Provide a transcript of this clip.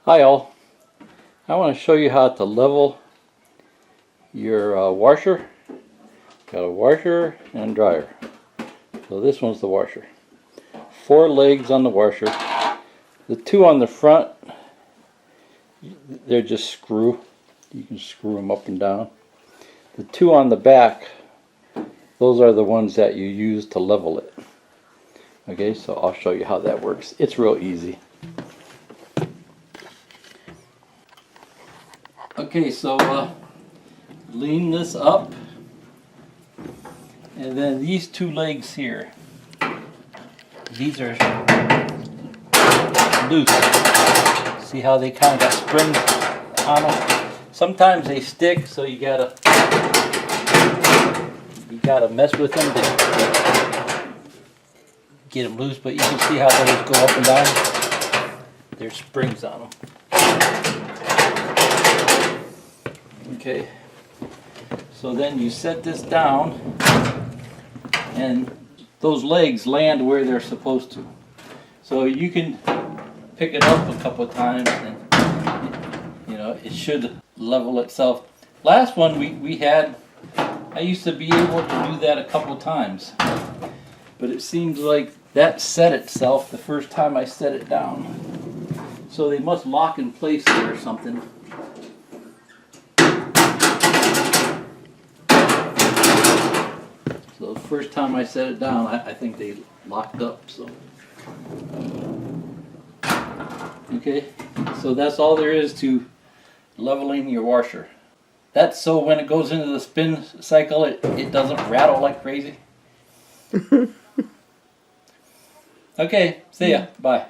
Hi all, I want to show you how to level your washer. Got a washer and dryer. So this one's the washer. 4 legs on the washer. The 2 on the front, they're just screw. You can screw them up and down. The 2 on the back, those are the ones that you use to level it. Okay, so I'll show you how that works. It's real easy. Okay, so lean this up, and then these 2 legs here, these are loose. See how they kind of got springs on them? Sometimes they stick, so you gotta mess with them to get them loose. But you can see how those go up and down. There's springs on them. Okay, so then you set this down and those legs land where they're supposed to. So you can pick it up a couple of times and it should level itself. Last one we had, I used to be able to do that a couple of times, but it seems like that set itself the first time I set it down. So they must lock in place there or something. So the first time I set it down, I think they locked up. So okay, so that's all there is to leveling your washer. That's so when it goes into the spin cycle, it doesn't rattle like crazy. Okay, see ya. Bye.